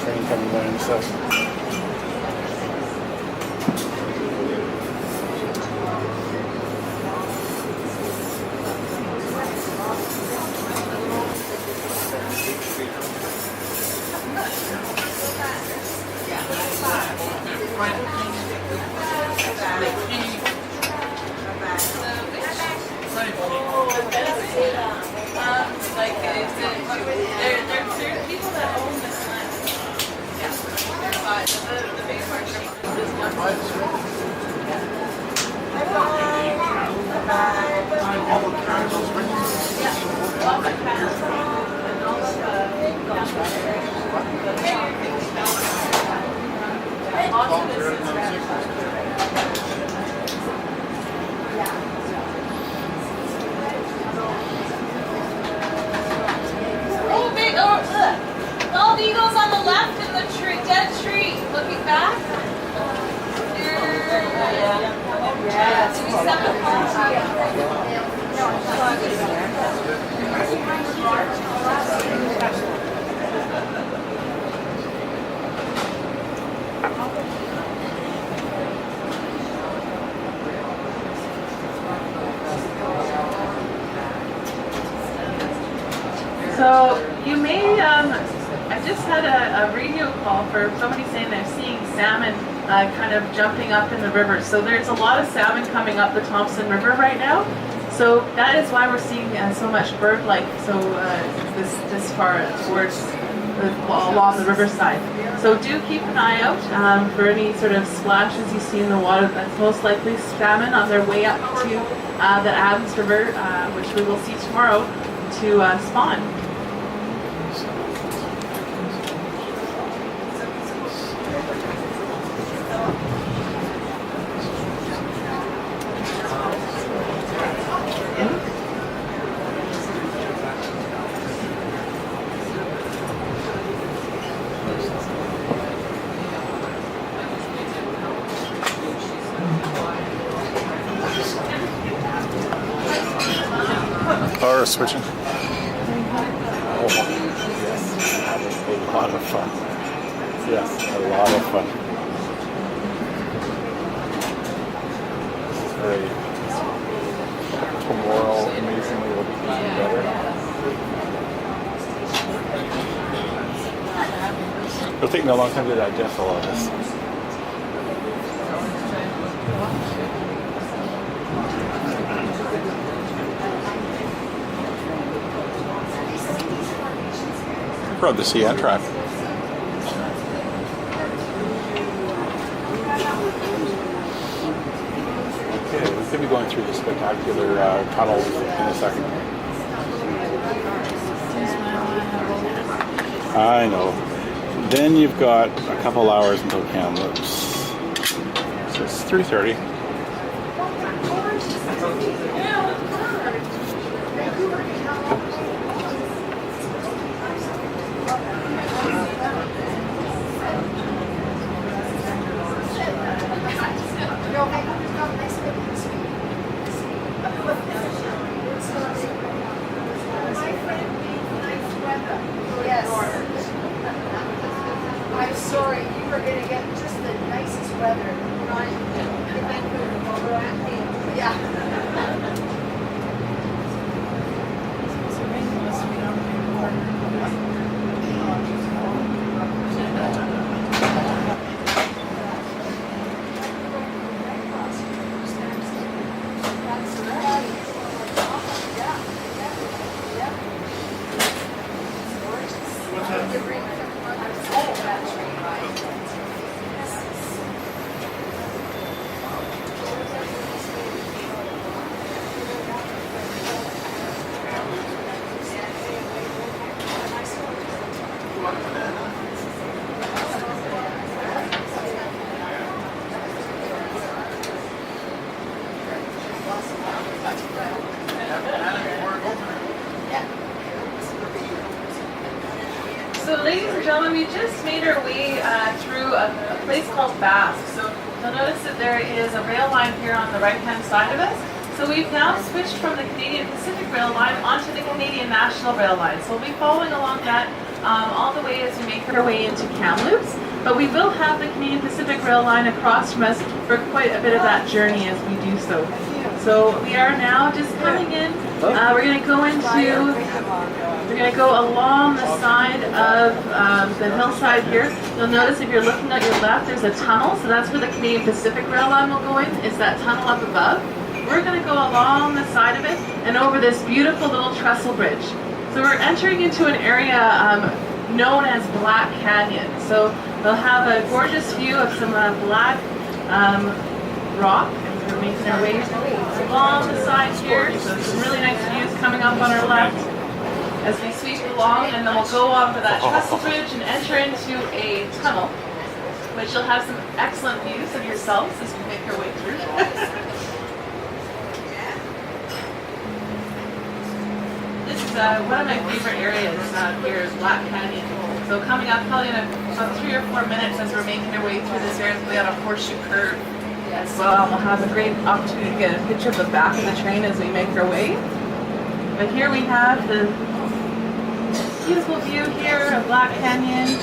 Train coming down, so. There's people that own this land. But the big part is oh, big, bald eagles on the left in the tree, dead tree, looking back. Yeah. Do we step So you may, I just had a radio call for somebody saying they're seeing salmon kind of jumping up in the river. So there's a lot of salmon coming up the Thompson River right now. So that is why we're seeing so much bird life this far towards along the riverside. So do keep an eye out for any sort of splashes you see in the water. That's most likely salmon on their way up to the Adams River, which we will see tomorrow, to spawn. Power switching. Oh, yes, having a lot of fun. Yes, a lot of fun. This is great. Tomorrow, amazingly, will be even better. It'll take me a long time to digest all of this. Rode the CN track. Okay, we're going to be going through the spectacular tunnels in a second. I know. Then you've got a couple hours until Kamloops. So it's 3:30. Yes. I'm sorry, you were going to get just the nicest weather. So ladies and gentlemen, we just made our way through a place called Basque. So you'll notice that there is a rail line here on the right-hand side of us. So we've now switched from the Canadian Pacific Rail Line onto the Canadian National Rail Line. So we'll be following along that all the way as we make our way into Kamloops. But we will have the Canadian Pacific Rail Line across from us for quite a bit of that journey as we do so. So we are now just coming in. We're going to go along the side of the hillside here. You'll notice if you're looking at your left, there's a tunnel. So that's where the Canadian Pacific Rail Line will go in. It's that tunnel up above. We're going to go along the side of it and over this beautiful little trestle bridge. So we're entering into an area known as Black Canyon. So we'll have a gorgeous view of some black rock. We're making our way along the side here. So some really nice views coming up on our left as we sweep along, and then we'll go over that trestle bridge and enter into a tunnel, which you'll have some excellent views of yourselves as we make our way through. This is one of my favorite areas here is Black Canyon. So coming up probably in about 3 or 4 minutes as we're making our way through this area, we have a horseshoe curve as well. We'll have a great opportunity to get a picture of the back of the train as we make our way. But here we have the beautiful view here of Black Canyon.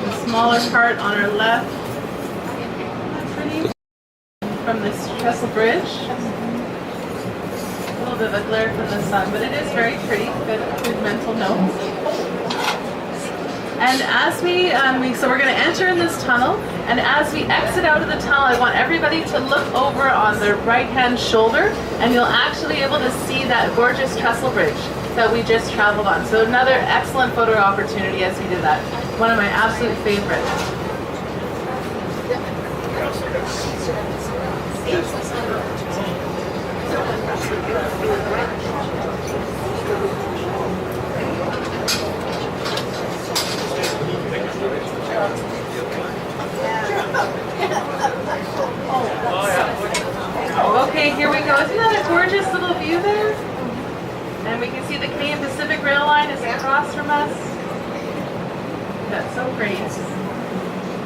The smaller part on our left. Pretty from this trestle bridge. A little bit of a glare from the sun, but it is very pretty. Good mental note. And as so we're going to enter in this tunnel, and as we exit out of the tunnel, I want everybody to look over on their right-hand shoulder, and you'll actually be able to see that gorgeous trestle bridge that we just traveled on. So another excellent photo opportunity as we did that. One of my absolute favorites. Okay, here we go. Isn't that a gorgeous little view there? And we can see the Canadian Pacific Rail Line is across from us. That's so great.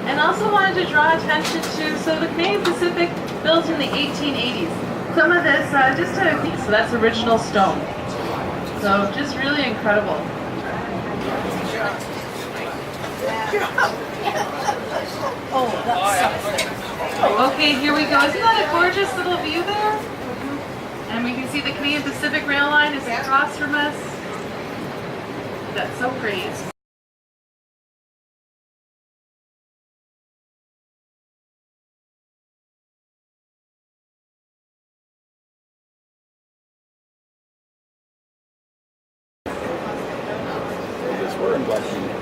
And also wanted to draw attention to, so the Canadian Pacific built in the 1880s. Some of this, so that's original stone. So just really incredible. Okay, here we go. Isn't that a gorgeous little view there? And we can see the Canadian Pacific Rail Line is across from us. That's so great. We're in Black Canyon.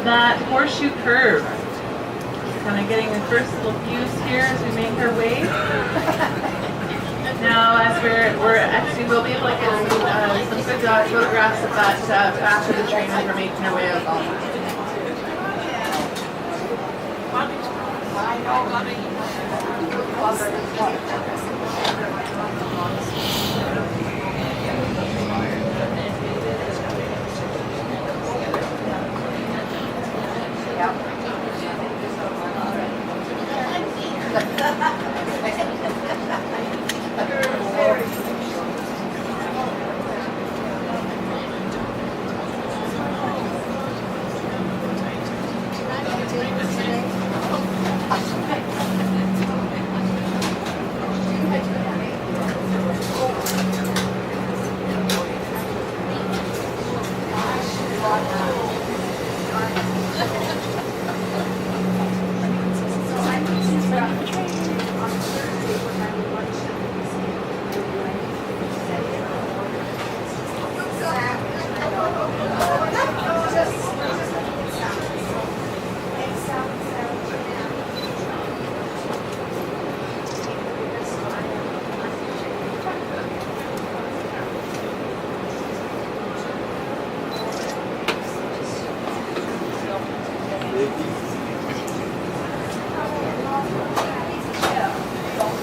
That horseshoe curve. Kind of getting the first little views here as we make our way. Now, as we're actually, we'll be able to get some good photographs of that back of the train as we're making our way out.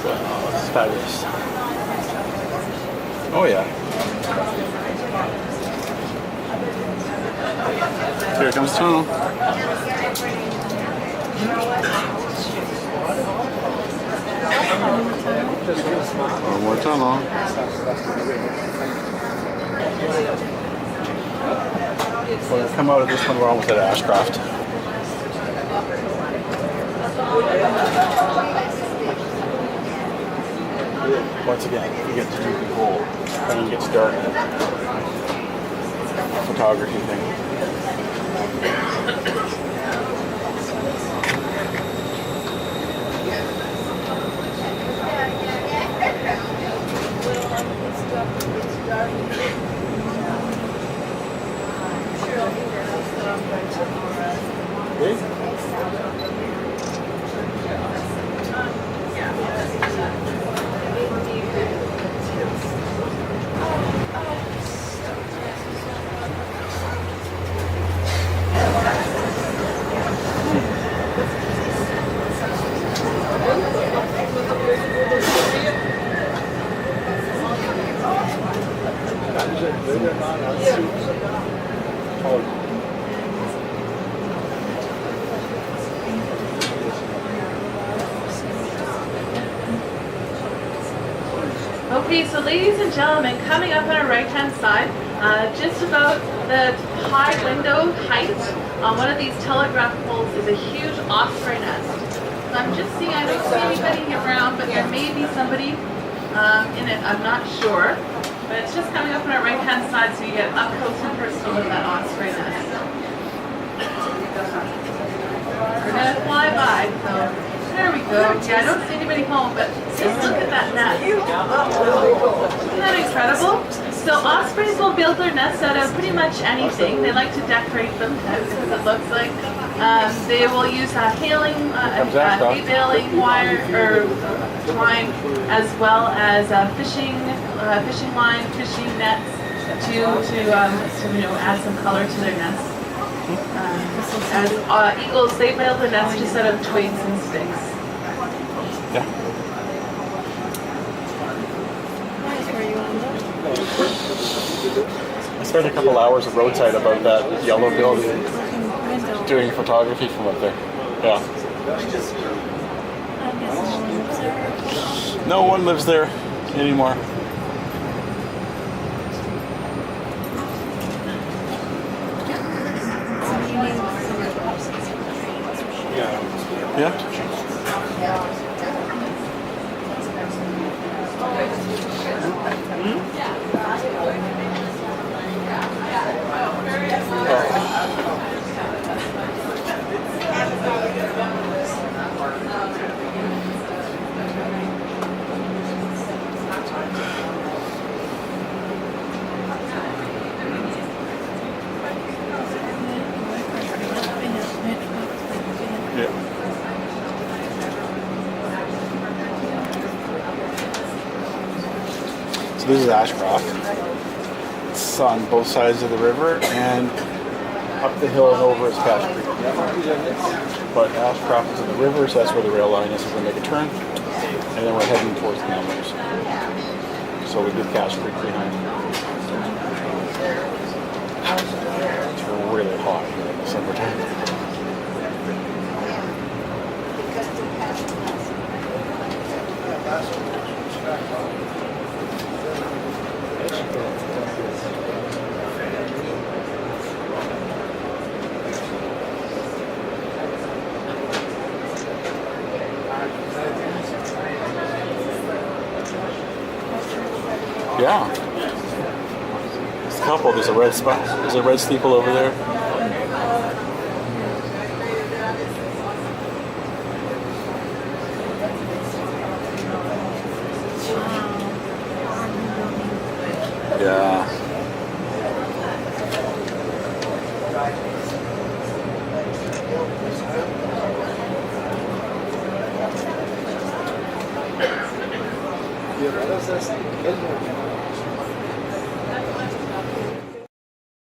Oh, this is fabulous. Oh yeah. Here comes the tunnel. One more tunnel. When we come out of this one, we're almost at Ashcroft. Once again, we get to do the whole when it gets dark. Photography thing. Okay, so ladies and gentlemen, coming up on our right-hand side, just about the high window height on one of these telegraph poles is a huge osprey nest. So I'm just seeing, I don't see anybody around, but there may be somebody in it, I'm not sure. But it's just coming up on our right-hand side so you get up close and personal with that osprey nest. We're going to fly by, so there we go. Yeah, I don't see anybody home, but just look at that nest. Isn't that incredible? So ospreys will build their nests out of pretty much anything. They like to decorate them because it looks like. They will use hay baling wire or twine, as well as fishing line, fishing nets to add some color to their nests. As eagles, they build their nests just out of twigs and sticks. Yeah. I spent a couple hours of roadside about that yellow building doing photography from up there. Yeah. No one lives there anymore. Yeah. So this is Ashcroft. It's on both sides of the river, and up the hill and over is Cache Creek. But Ashcroft is in the river, so that's where the rail line is. We're going to make a turn, and then we're heading towards the mountains. So we leave Cache Creek behind. It's really hot here in the summertime. Yeah. There's a couple. There's a red spot. There's a red steeple over there. Yeah. Y